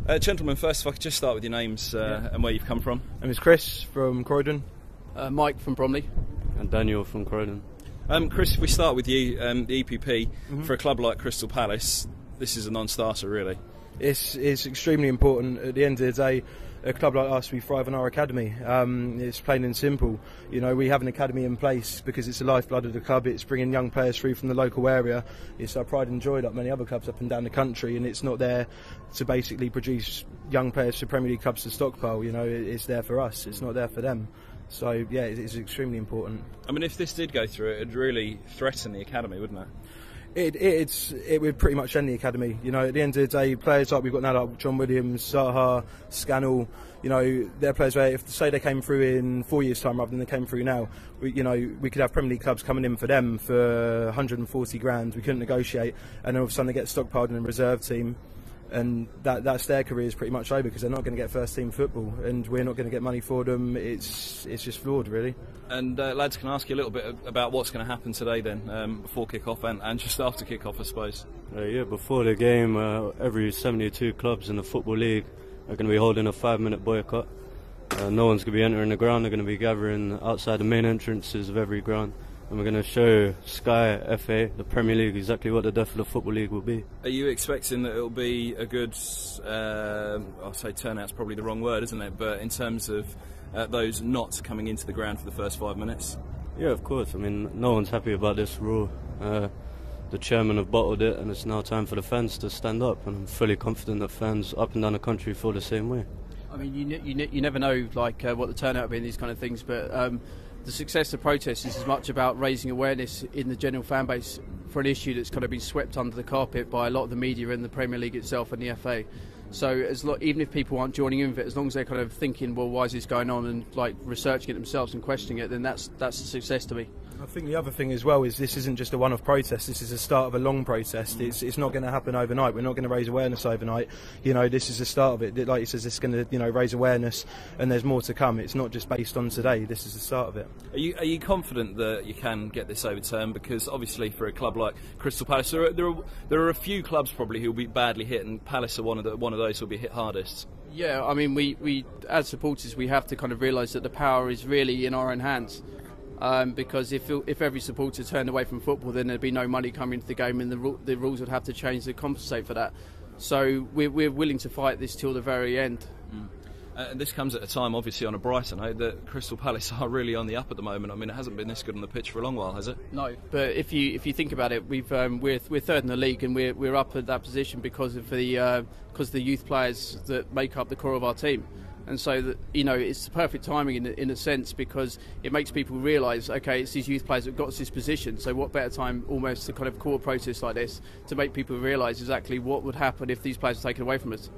Gentlemen, first, if I could just start with your names and where you've come from. My name is Chris from Croydon. Mike from Bromley. And Daniel from Croydon. Chris, if we start with you, the EPP, for a club like Crystal Palace, this is a non-starter, really. It's extremely important. At the end of the day, a club like us, we thrive on our academy. It's plain and simple. You know, we have an academy in place because it's the lifeblood of the club. It's bringing young players through from the local area. It's our pride and joy, like many other clubs up and down the country. And it's not there to basically produce young players for Premier League clubs to stockpile. You know, it's there for us. It's not there for them. So yeah, it's extremely important. I mean, if this did go through, it'd really threaten the academy, wouldn't it? It would pretty much end the academy. You know, at the end of the day, players like we've got now, like John Williams, Zaha, Scannell, you know, they're players where if say they came through in 4 years' time rather than they came through now, we could have Premier League clubs coming in for them for 140 grand. We couldn't negotiate, and then all of a sudden they get stockpiled in a reserve team, and that's their careers pretty much over because they're not going to get first team football, and we're not going to get money for them. It's just flawed, really. And lads, can I ask you a little bit about what's going to happen today then, before kick-off and just after kick-off, I suppose? Yeah, before the game, every 72 clubs in the Football League are going to be holding a 5-minute boycott. No one's going to be entering the ground. They're going to be gathering outside the main entrances of every ground. And we're going to show Sky, FA, the Premier League, exactly what the death of the Football League will be. Are you expecting that it'll be a good, I'll say turnout's probably the wrong word, isn't it? But in terms of those not coming into the ground for the first 5 minutes? Yeah, of course. I mean, no one's happy about this rule. The chairman have bottled it, and it's now time for the fans to stand up. And I'm fully confident that fans up and down the country feel the same way. I mean, you never know like what the turnout will be in these kind of things, but the success of protests is as much about raising awareness in the general fan base for an issue that's kind of been swept under the carpet by a lot of the media and the Premier League itself and the FA. So even if people aren't joining in with it, as long as they're kind of thinking, well, why is this going on, and like researching it themselves and questioning it, then that's a success to me. I think the other thing as well is this isn't just a one-off protest. This is the start of a long protest. It's not going to happen overnight. We're not going to raise awareness overnight. You know, this is the start of it. Like he says, it's going to raise awareness, and there's more to come. It's not just based on today. This is the start of it. Are you confident that you can get this overturned? Because obviously, for a club like Crystal Palace, there are a few clubs probably who will be badly hit, and Palace are one of those who will be hit hardest. Yeah, I mean, we as supporters, we have to kind of realise that the power is really in our own hands. Because if every supporter turned away from football, then there'd be no money coming into the game, and the rules would have to change to compensate for that. So we're willing to fight this till the very end. This comes at a time, obviously, on a brighter note, that Crystal Palace are really on the up at the moment. I mean, it hasn't been this good on the pitch for a long while, has it? No, but if you think about it, we're third in the league, and we're up at that position because of the youth players that make up the core of our team. And so that, you know, it's the perfect timing in a sense, because it makes people realise, okay, it's these youth players that got us this position. So what better time almost to kind of call a protest like this to make people realise exactly what would happen if these players are taken away from us.